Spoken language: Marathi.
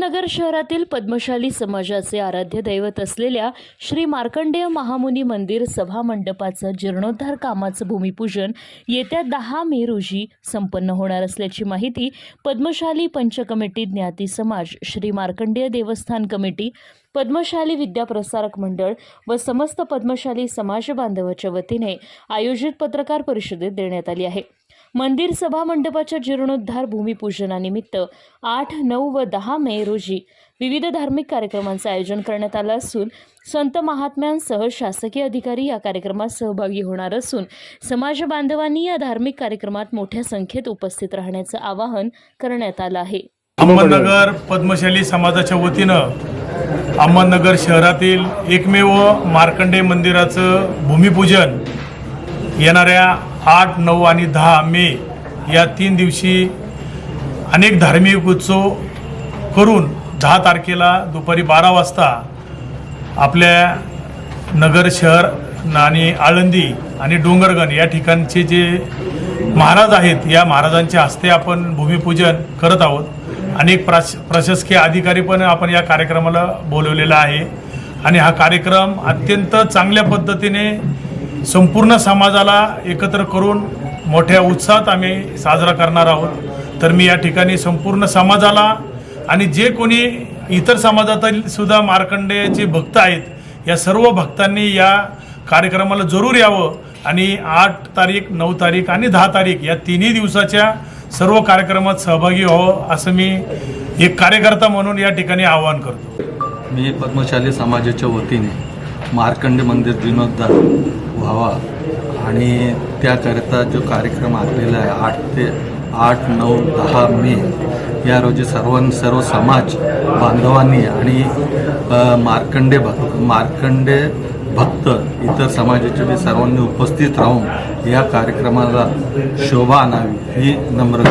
अहमदनगर शहरातील पद्मशाली समाजाचे आराध्य दैवत असलेल्या श्री मार्कंडेय महामुनी मंदिर सभा मंडपाचं जीर्णोद्धार कामाचं भूमिपूजन येत्या 10 मे रोजी संपन्न होणार असल्याची माहिती पद्मशाली पंच कमिटी ज्ञाती समाज, श्री मार्कंडेय देवस्थान कमिटी, पद्मशाली विद्याप्रसारक मंडळ व समस्त पद्मशाली समाज बांधवाच्या वतीने आयोजित पत्रकार परिषदेत देण्यात आली आहे। मंदिर सभा मंडपाच्या जीर्णोद्धार भूमिपूजनानिमित्त 8, 9 व 10 मे रोजी विविध धार्मिक कार्यक्रमांचे आयोजन करण्यात आलं असून संत महात्म्यांसह शासकीय अधिकारी या कार्यक्रमात सहभागी होणार असून समाज बांधवांनी या धार्मिक कार्यक्रमात मोठ्या संख्येत उपस्थित राहण्याचं आवाहन करण्यात आलं आहे। अहमदनगर पद्मशाली समाजाच्या वतीनं अहमदनगर शहरातील एकमेव मार्कंडेय मंदिराचं भूमिपूजन येणाऱ्या 8, 9 आणि 10 मे या 3 दिवशी अनेक धार्मिक उत्सव करून 10 तारखेला दुपारी 12 वाजता आपल्या नगर शहर आणि आळंदी आणि डोंगरगण या ठिकाणचे जे महाराज आहेत या महाराजांच्या हस्ते आपण भूमिपूजन करत आहोत। अनेक प्रशासकीय अधिकारी पण आपण या कार्यक्रमाला बोलवलेला आहे आणि हा कार्यक्रम अत्यंत चांगल्या पद्धतीने संपूर्ण समाजाला एकत्र करून मोठ्या उत्साहात आम्ही साजरा करणार आहोत। तर मी या ठिकाणी संपूर्ण समाजाला आणि जे कोणी इतर समाजातील सुद्धा मार्कंडेयाचे भक्त आहेत या सर्व भक्तांनी या कार्यक्रमाला जरूर यावं आणि 8 तारीख, 9 तारीख आणि 10 तारीख या 3 दिवसाच्या सर्व कार्यक्रमात सहभागी व्हावं असं मी एक कार्यकर्ता म्हणून या ठिकाणी आवाहन करतो। मी पद्मशाली समाजाच्या वतीने मार्कंडेय मंदिर जीर्णोद्धार व्हावा आणि त्याकरिता जो कार्यक्रम आखलेला आहे 8, 9, 10 मे या रोजी सर्व समाज बांधवांनी आणि मार्कंडेय भक्त इतर समाजाचे बी सर्वांनी उपस्थित राहून या कार्यक्रमाला शोभा आणावी ही नम्र